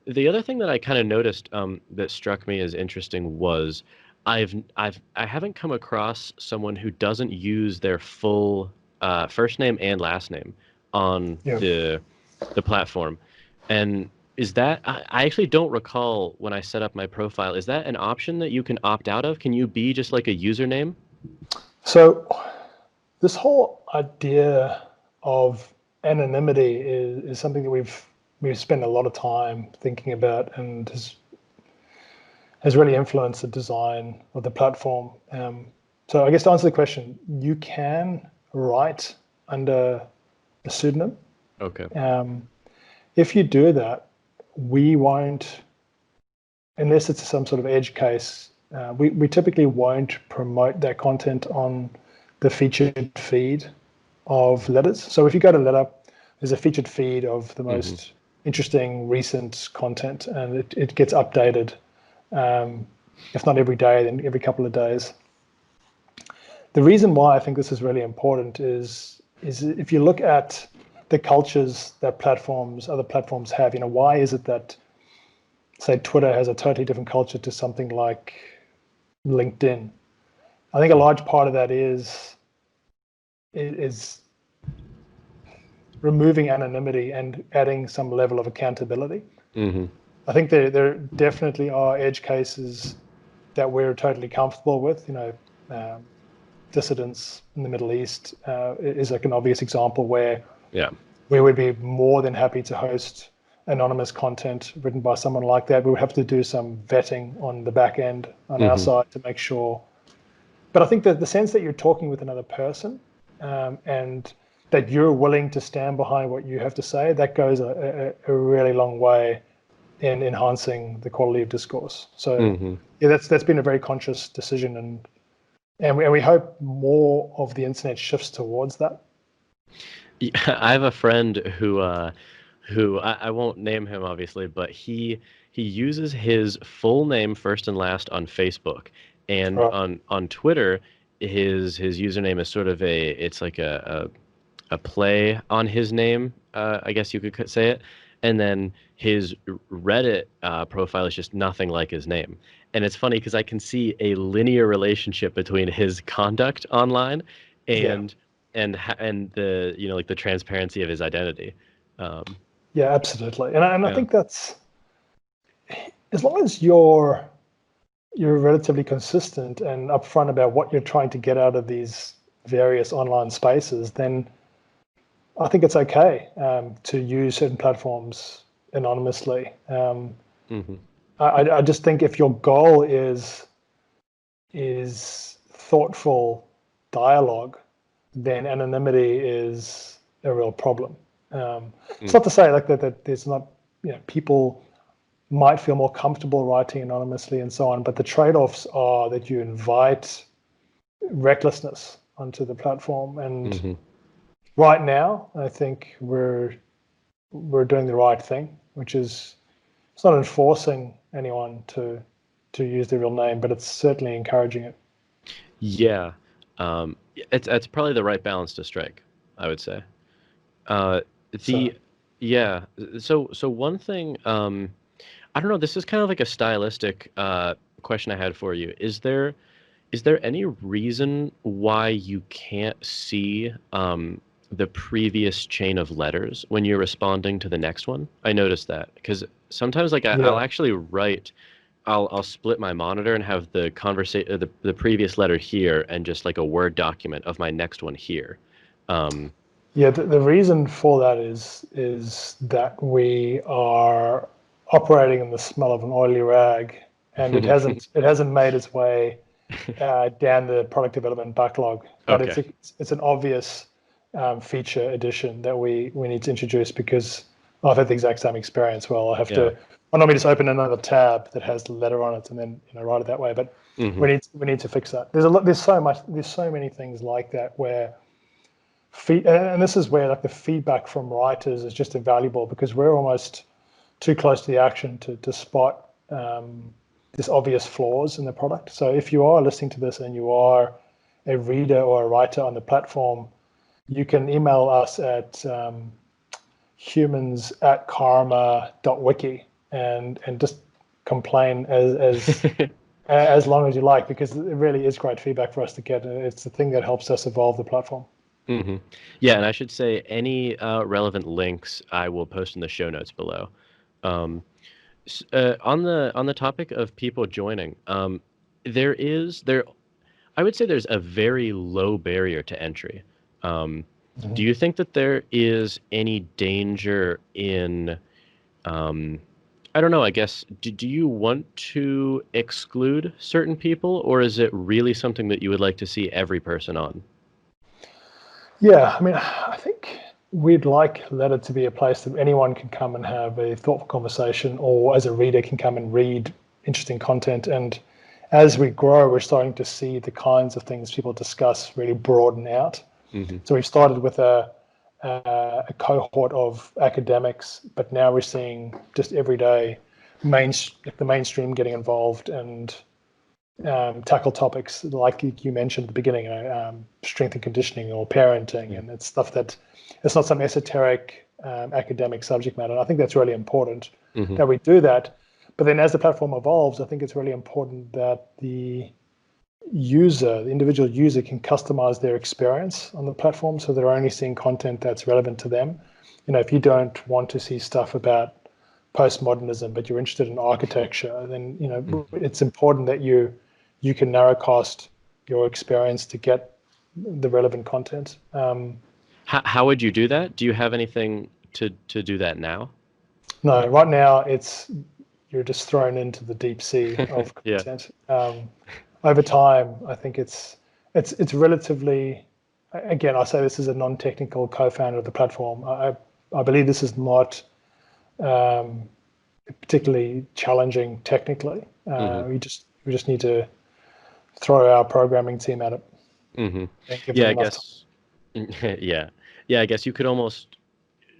the other thing that I kind of noticed that struck me as interesting was I haven't come across someone who doesn't use their full first name and last name on Yeah. the platform. And is that I actually don't recall when I set up my profile. Is that an option that you can opt out of? Can you be just like a username? So this whole idea of anonymity is something that we've spent a lot of time thinking about, and has really influenced the design of the platform. So I guess to answer the question, you can write under a pseudonym. Okay. Um, if you do that, we won't, unless it's some sort of edge case, we typically won't promote that content on the featured feed of letters. So if you go to letter, there's a featured feed of the Hmm. most interesting recent content, and it gets updated, um, if not every day, then every couple of days. the reason why I think this is really important is if you look at the cultures that other platforms have, why is it that, say, Twitter has a totally different culture to something like LinkedIn? I think a large part of that is removing anonymity and adding some level of accountability. Mm-hmm. I think there definitely are edge cases that we're totally comfortable with. Dissidents in the Middle East is like an obvious example where we would be more than happy to host anonymous content written by someone like that. We would have to do some vetting on the back end on our side to make sure. But I think that the sense that you're talking with another person and that you're willing to stand behind what you have to say, that goes a really long way in enhancing the quality of discourse. So that's been a very conscious decision, and we hope more of the internet shifts towards that. Yeah, I have a friend who I won't name him obviously, but he uses his full name first and last on Facebook, and on Twitter, his username is sort of it's like a play on his name, I guess you could say it, and then his Reddit profile is just nothing like his name. And it's funny because I can see a linear relationship between his conduct online and the like the transparency of his identity. Yeah, absolutely. And I think that's, as long as you're relatively consistent and upfront about what you're trying to get out of these various online spaces, then I think it's okay to use certain platforms anonymously. I just think if your goal is thoughtful dialogue, then anonymity is a real problem. It's not to say like that there's not, people might feel more comfortable writing anonymously and so on, but the trade-offs are that you invite recklessness onto the platform. And right now, I think we're doing the right thing, which is it's not enforcing anyone to use their real name, but it's certainly encouraging it. Yeah, it's probably the right balance to strike, I would say. So one thing, I don't know, this is kind of like a stylistic question I had for you. Is there any reason why you can't see the previous chain of letters when you're responding to the next one? I noticed that because sometimes I'll actually write. I'll split my monitor and have the the previous letter here and just like a Word document of my next one here. The reason for that is that we are operating in the smell of an oily rag, and it hasn't made its way down the product development backlog. But it's an obvious feature addition that we need to introduce, because I've had the exact same experience. Well, I normally just open another tab that has the letter on it and then write it that way. But we need to fix that. There's so many things like that where and this is where the feedback from writers is just invaluable, because we're almost too close to the action to spot this obvious flaws in the product. So if you are listening to this and you are a reader or a writer on the platform, you can email us at humans@karma.wiki and just complain as long as you like, because it really is great feedback for us to get. It's the thing that helps us evolve the platform. Yeah, and I should say any relevant links I will post in the show notes below. On the topic of people joining, I would say there's a very low barrier to entry. Do you think that there is any danger in, I don't know, I guess, do you want to exclude certain people, or is it really something that you would like to see every person on? Yeah, I mean, I think we'd like Letter to be a place that anyone can come and have a thoughtful conversation, or as a reader can come and read interesting content. And as we grow, we're starting to see the kinds of things people discuss really broaden out. So we've started with a cohort of academics, but now we're seeing just everyday the mainstream getting involved, and tackle topics like you mentioned at the beginning, strength and conditioning or parenting, and it's stuff that it's not some esoteric academic subject matter. And I think that's really important that we do that. But then as the platform evolves, I think it's really important that the individual user can customize their experience on the platform, so they're only seeing content that's relevant to them. If you don't want to see stuff about postmodernism, but you're interested in architecture, then it's important that you can narrowcast your experience to get the relevant content. How would you do that? Do you have anything to do that now? No, right now you're just thrown into the deep sea of content. Over time, I think it's relatively. Again, I say this as a non-technical co-founder of the platform. I believe this is not particularly challenging technically. We just need to throw our programming team at it. And give them enough time. I guess you could almost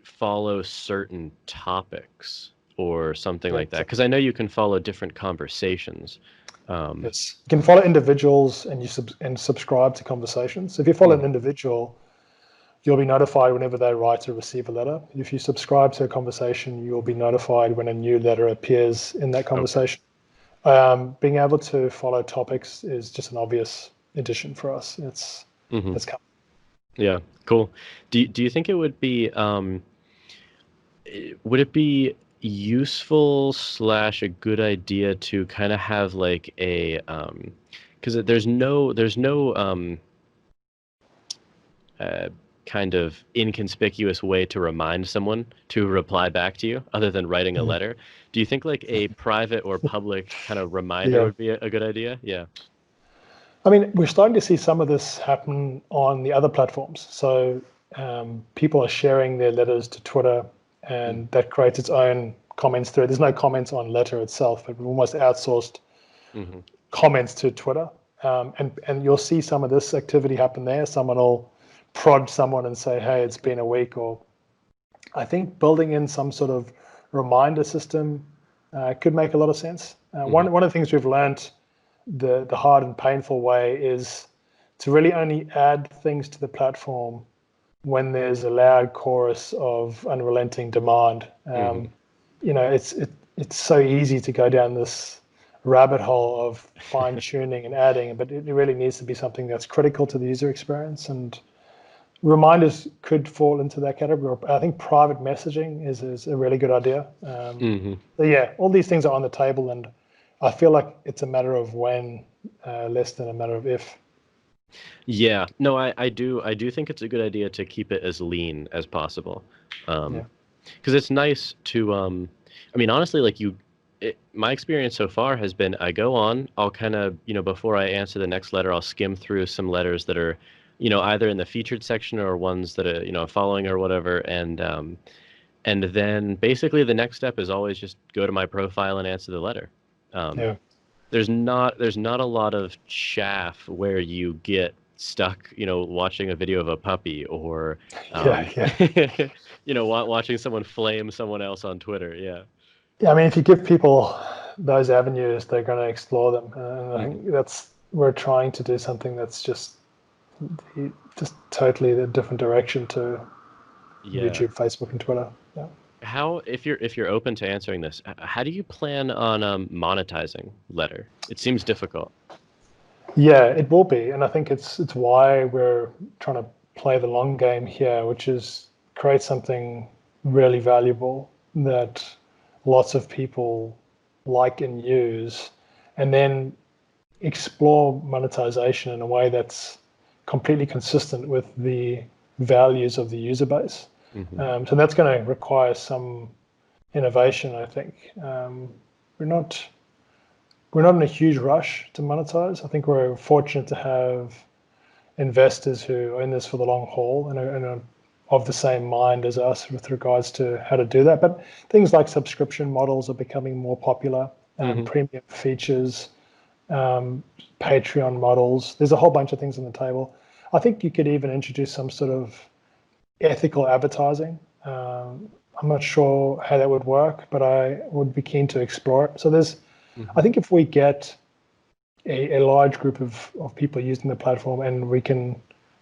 follow certain topics or something like that, because I know you can follow different conversations. Yes, you can follow individuals and subscribe to conversations. So if you follow an individual, you'll be notified whenever they write or receive a letter. If you subscribe to a conversation, you'll be notified when a new letter appears in that conversation. Being able to follow topics is just an obvious addition for us. It's coming. Yeah, cool. Do you think it would be useful / a good idea to kind of have like a because there's no kind of inconspicuous way to remind someone to reply back to you other than writing a letter. Do you think like a private or public kind of reminder would be a good idea? Yeah. I mean, we're starting to see some of this happen on the other platforms. So people are sharing their letters to Twitter, and that creates its own comments thread. There's no comments on letter itself, but we've almost outsourced comments to Twitter. And you'll see some of this activity happen there. Someone will prod someone and say, hey, it's been a week. Or I think building in some sort of reminder system could make a lot of sense. One of the things we've learned the hard and painful way is to really only add things to the platform when there's a loud chorus of unrelenting demand. It's so easy to go down this rabbit hole of fine tuning and adding, but it really needs to be something that's critical to the user experience, and reminders could fall into that category. I think private messaging is a really good idea. So yeah, all these things are on the table, and I feel like it's a matter of when, less than a matter of if. Yeah, no, I do think it's a good idea to keep it as lean as possible. Because it's nice to, I mean, honestly, like my experience so far has been I go on, I'll kind of, before I answer the next letter, I'll skim through some letters that are, either in the featured section or ones that are, following or whatever. And then basically the next step is always just go to my profile and answer the letter. There's not a lot of chaff where you get stuck, watching a video of a puppy or, watching someone flame someone else on Twitter. Yeah, I mean, if you give people those avenues, they're going to explore them. And I think we're trying to do something that's just totally a different direction to YouTube, Facebook, and Twitter. Yeah. How, if you're open to answering this, how do you plan on monetizing letter? It seems difficult. Yeah, it will be, and I think it's why we're trying to play the long game here, which is create something really valuable that lots of people like and use, and then explore monetization in a way that's completely consistent with the values of the user base. So that's going to require some innovation, I think. We're not in a huge rush to monetize. I think we're fortunate to have investors who are in this for the long haul and are of the same mind as us with regards to how to do that. But things like subscription models are becoming more popular, premium features, Patreon models. There's a whole bunch of things on the table. I think you could even introduce some sort of ethical advertising. I'm not sure how that would work, but I would be keen to explore it. So I think if we get a large group of people using the platform, and we can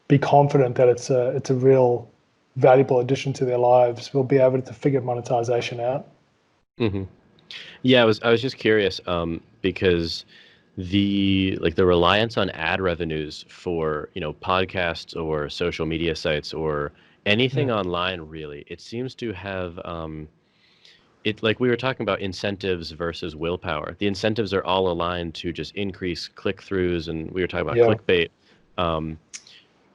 be confident that it's a real valuable addition to their lives, we'll be able to figure monetization out. Hmm. Yeah, I was just curious, because the reliance on ad revenues for, podcasts or social media sites or anything Mm. online, really, it seems to have, it, like we were talking about incentives versus willpower. The incentives are all aligned to just increase click-throughs, and we were talking about Yeah. clickbait. Um,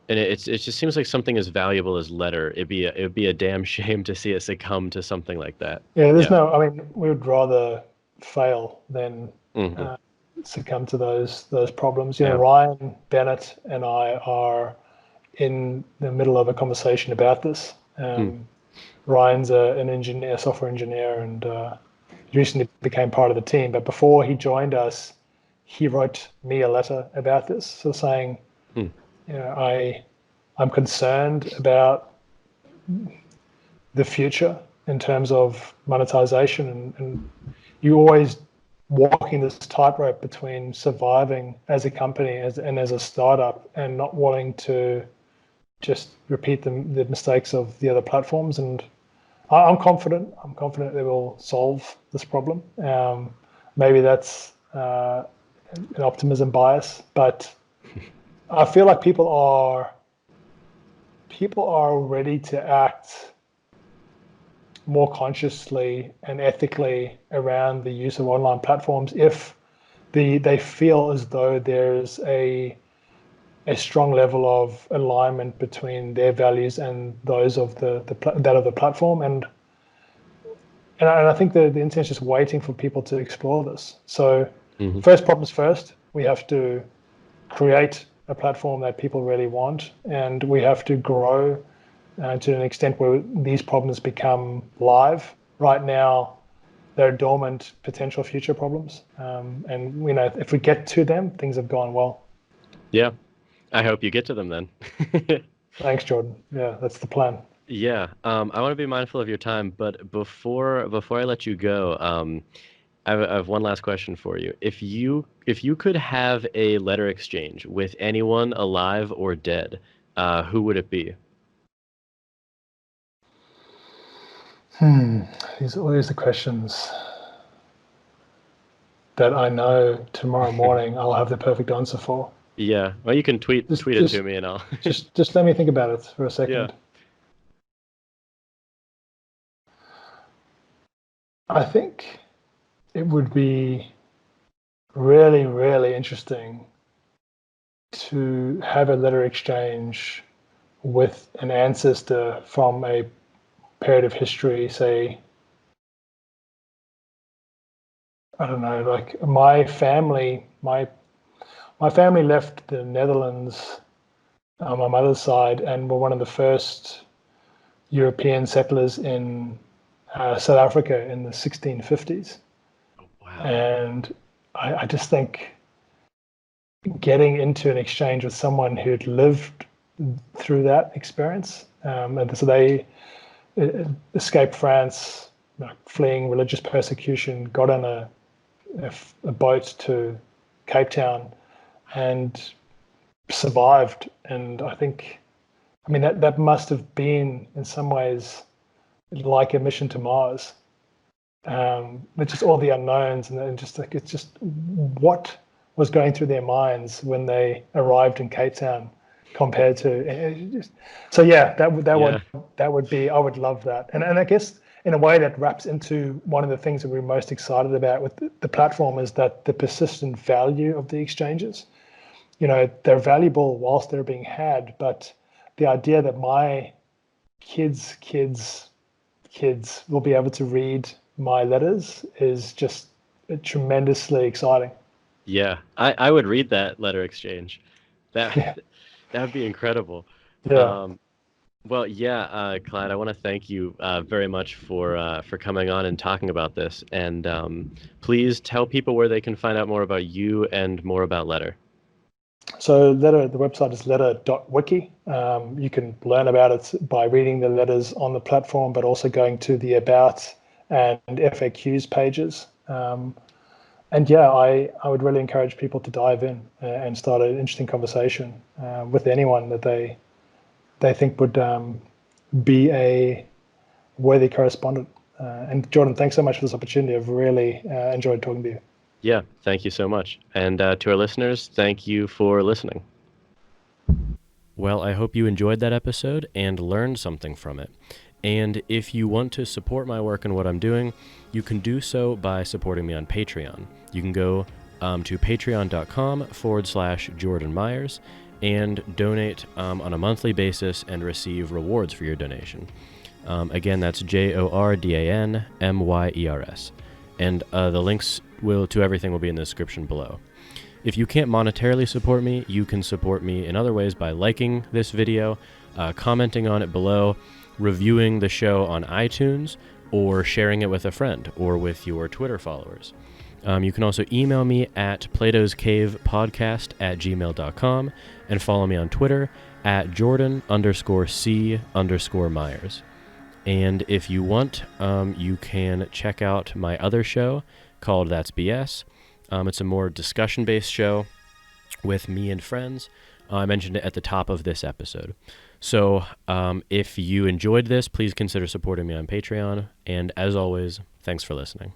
and it just seems like something as valuable as letter. It'd be a damn shame to see it succumb to something like that. Yeah, Yeah. I mean, we would rather fail than Hmm. succumb to those problems. Yeah. Ryan Bennett and I are in the middle of a conversation about this. Mm. Ryan's an engineer, a software engineer, and he recently became part of the team. But before he joined us, he wrote me a letter about this, so saying, Mm. I'm concerned about the future in terms of monetization, and you always walking this tightrope between surviving as a company and as a startup, and not wanting to just repeat the mistakes of the other platforms. And I'm confident. I'm confident they will solve this problem. Maybe that's an optimism bias, but I feel like people are ready to act more consciously and ethically around the use of online platforms if they feel as though there's a strong level of alignment between their values and those of that of the platform. And I think the internet is just waiting for people to explore this. So Hmm. first problems first, we have to create a platform that people really want, and we have to grow to an extent where these problems become live. Right now, they're dormant potential future problems. And if we get to them, things have gone well. Yeah. I hope you get to them then. Thanks, Jordan. Yeah, that's the plan. Yeah. I want to be mindful of your time, but before I let you go, I have one last question for you. If you could have a letter exchange with anyone alive or dead, who would it be? These are always the questions that I know tomorrow morning I'll have the perfect answer for. Yeah. Well, you can tweet Just, tweet it to just, me and I'll. just let me think about it for a Yeah. second. I think it would be really, really interesting to have a letter exchange with an ancestor from a period of history, say, I don't know, like my family left the Netherlands on my mother's side and were one of the first European settlers in South Africa in the 1650s. Wow. And I just think getting into an exchange with someone who'd lived through that experience, and so they escaped France, fleeing religious persecution, got on a boat to Cape Town and survived. And I mean, that must have been in some ways like a mission to Mars. But just all the unknowns, and just like it's just what was going through their minds when they arrived in Cape Town compared to so yeah, Yeah. that would be, I would love that. And I guess in a way that wraps into one of the things that we're most excited about with the platform is that the persistent value of the exchanges. They're valuable whilst they're being had, but the idea that my kids will be able to read my letters is just tremendously exciting. Yeah. I would read that letter exchange. That Yeah, that would be incredible. yeah. Um, Well, yeah, Clyde, I want to thank you very much for coming on and talking about this. And please tell people where they can find out more about you and more about Letter. So the website is letter.wiki. You can learn about it by reading the letters on the platform, but also going to the About and FAQs pages. And yeah, I would really encourage people to dive in and start an interesting conversation with anyone that they think would be a worthy correspondent. And Jordan, thanks so much for this opportunity. I've really enjoyed talking to you. Yeah, thank you so much. And to our listeners, thank you for listening. Well, I hope you enjoyed that episode and learned something from it. And if you want to support my work and what I'm doing, you can do so by supporting me on Patreon. You can go to patreon.com/Jordan Myers and donate on a monthly basis and receive rewards for your donation. Again, that's JORDANMYERS. And the links to everything will be in the description below. If you can't monetarily support me, you can support me in other ways by liking this video, commenting on it below, reviewing the show on iTunes, or sharing it with a friend or with your Twitter followers. You can also email me at platoscavepodcast@gmail.com and follow me on Twitter at Jordan_C_Myers. And if you want, you can check out my other show called That's BS. It's a more discussion-based show with me and friends. I mentioned it at the top of this episode. So if you enjoyed this, please consider supporting me on Patreon. And as always, thanks for listening.